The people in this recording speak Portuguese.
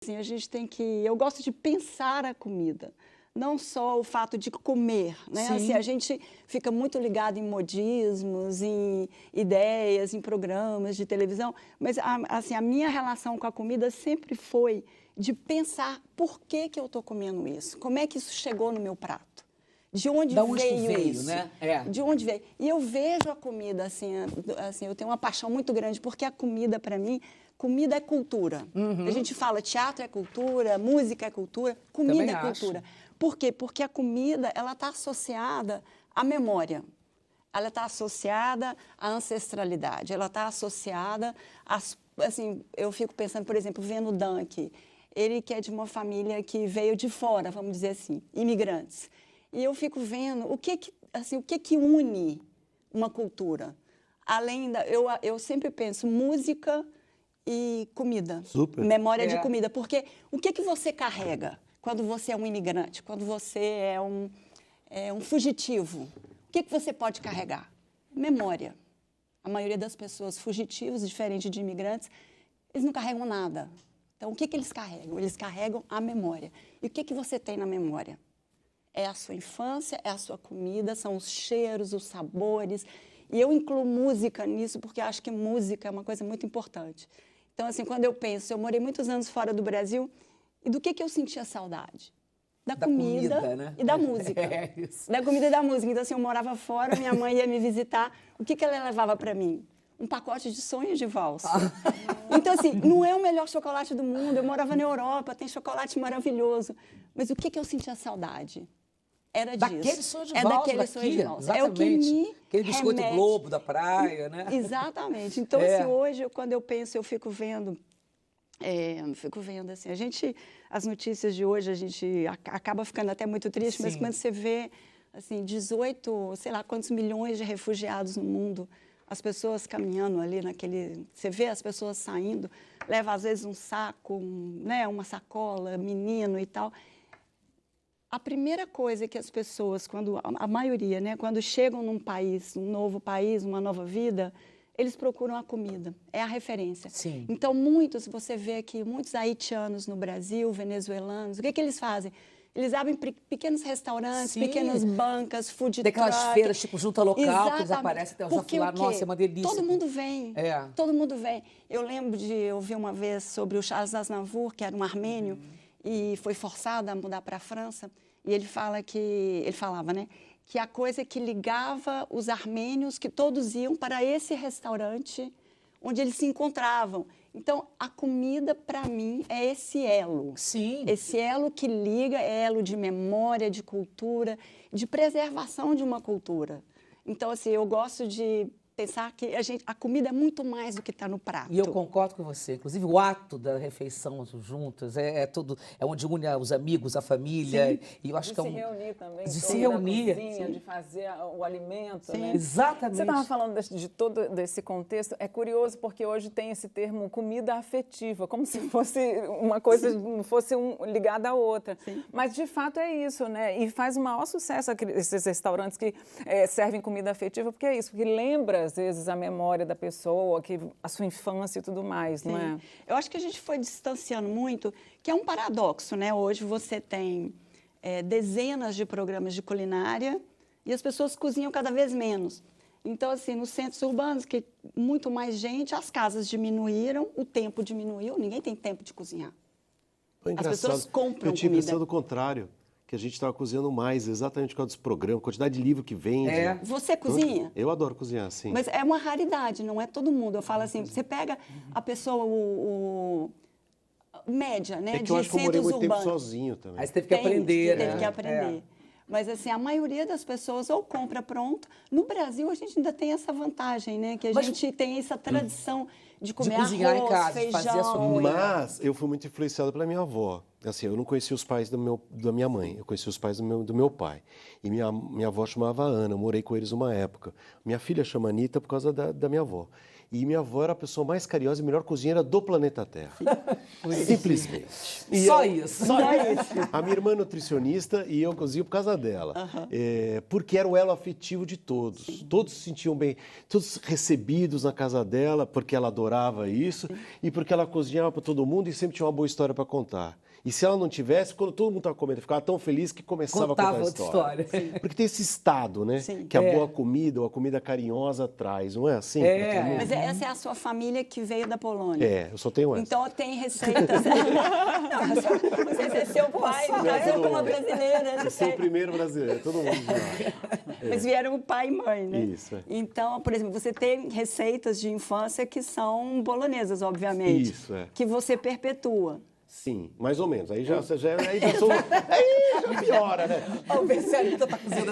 assim, a gente tem que... Eu gosto de pensar a comida, não só o fato de comer, né? Assim, a gente fica muito ligado em modismos, em ideias, em programas de televisão, mas assim, a minha relação com a comida sempre foi de pensar por que eu estou comendo isso, como é que isso chegou no meu prato, de onde veio isso, né? De onde veio. E eu vejo a comida, assim, eu tenho uma paixão muito grande, porque a comida, para mim, comida é cultura. A gente fala teatro é cultura, música é cultura, comida Também é cultura. Por quê? Porque a comida, ela está associada à memória. Ela está associada à ancestralidade. Ela está associada às... Assim, eu fico pensando, por exemplo, vendo o Dunk. Ele que é de uma família que veio de fora, vamos dizer assim, imigrantes. E eu fico vendo o que une uma cultura. Além da... Eu sempre penso música e comida. Super. Memória de comida. Porque o que você carrega quando você é um imigrante, quando você é um fugitivo? O que você pode carregar? Memória. A maioria das pessoas fugitivos, diferente de imigrantes, eles não carregam nada. Então, o que eles carregam? Eles carregam a memória. E o que você tem na memória? É a sua infância, é a sua comida, são os cheiros, os sabores. E eu incluo música nisso porque acho que música é uma coisa muito importante. Então, assim, quando eu penso, eu morei muitos anos fora do Brasil, e do que eu sentia saudade? Da comida, né? E da música. É isso. Da comida e da música. Então, assim, eu morava fora, minha mãe ia me visitar. O que ela levava para mim? Um pacote de sonhos de valsa. Então, assim, não é o melhor chocolate do mundo. Eu morava na Europa, tem chocolate maravilhoso. Mas o que eu sentia saudade? Era disso. Daquele sonho de valsa, daquele sonho de valsa. É o que me aquele biscoito remete. Globo da praia, né? Exatamente. Então, assim, hoje, quando eu penso, eu fico vendo... assim, as notícias de hoje, a gente acaba ficando até muito triste, mas quando você vê, assim, 18, sei lá quantos milhões de refugiados no mundo, as pessoas caminhando ali você vê as pessoas saindo, leva às vezes um saco, né, uma sacola, menino e tal. A primeira coisa que as pessoas, a maioria, né, quando chegam num país, um novo país, uma nova vida, eles procuram a comida, é a referência. Sim. Então, você vê aqui, muitos haitianos no Brasil, venezuelanos, o que eles fazem? Eles abrem pequenos restaurantes, pequenas bancas, food truck. Tem aquelas feiras, tipo, junta local, Exatamente. que eles aparecem, até Porque lá, nossa, é uma delícia. Todo mundo vem, É. todo mundo vem. Eu lembro de ouvir uma vez sobre o Charles Aznavour, que era um armênio, e foi forçado a mudar para a França, e ele falava, né, que a coisa que ligava os armênios, que todos iam para esse restaurante onde eles se encontravam. Então, a comida, para mim, é esse elo. Sim. Esse elo que liga, é elo de memória, de cultura, de preservação de uma cultura. Então, assim, eu gosto de pensar que a comida é muito mais do que está no prato. E eu concordo com você. Inclusive, o ato da refeição juntas tudo, é onde une os amigos, a família. Sim. E eu acho que se reunir também. De se reunir. Cozinha, de fazer o alimento, Sim. né? Exatamente. Você estava falando de todo desse contexto. É curioso porque hoje tem esse termo comida afetiva, como se fosse uma coisa, não fosse ligada à outra. Sim. Mas, de fato, é isso, né? E faz o maior sucesso esses restaurantes que servem comida afetiva, porque é isso, porque lembra às vezes, a memória da pessoa, a sua infância e tudo mais, Sim. não é? Eu acho que a gente foi distanciando muito, que é um paradoxo, né? Hoje você tem dezenas de programas de culinária e as pessoas cozinham cada vez menos. Então, assim, nos centros urbanos, que muito mais gente, as casas diminuíram, o tempo diminuiu, ninguém tem tempo de cozinhar. As pessoas compram Eu tinha comida. pensado o contrário, que a gente estava cozinhando mais, exatamente por causa dos programas, quantidade de livro que vende. Você cozinha? Eu adoro cozinhar, sim. Mas é uma raridade, não é todo mundo. Eu falo assim, você pega a pessoa, média, né, É que eu de acho que eu morei centros muito tempo urbanos. sozinho também. Aí você teve que aprender, né? Teve que aprender. Mas, assim, a maioria das pessoas ou compra pronto. No Brasil, a gente ainda tem essa vantagem, né? Que a gente tem essa tradição de comer cozinhar arroz, em casa, de feijão. fazer a sua comida. Mas eu fui muito influenciado pela minha avó. Assim, eu não conhecia os pais da minha mãe, eu conheci os pais do meu pai. E minha avó chamava Ana, eu morei com eles uma época. Minha filha chama Anitta por causa da minha avó. E minha avó era a pessoa mais carinhosa e melhor cozinheira do planeta Terra. Simplesmente. E Só isso. Só isso. A minha irmã é nutricionista e eu cozinho por causa dela. Porque era o elo afetivo de todos. Sim. Todos se sentiam bem, todos recebidos na casa dela, porque ela adorava isso. Sim. E porque ela cozinhava para todo mundo e sempre tinha uma boa história para contar. E se ela não tivesse, quando todo mundo estava comendo, ficava tão feliz que começava a contar a história. Porque tem esse estado, né? Sim. Que a boa comida ou a comida carinhosa traz, não é assim? Mas essa é a sua família que veio da Polônia. Eu só tenho essa. Então tem receitas. Não sei se é seu pai, eu como brasileira. Você é o primeiro brasileiro, todo mundo de lá. Mas vieram o pai e mãe, né? Isso. Então, por exemplo, você tem receitas de infância que são polonesas, obviamente. Isso, que você perpetua. Sim, mais ou menos. Aí já piora, né? O especialista está cozinhando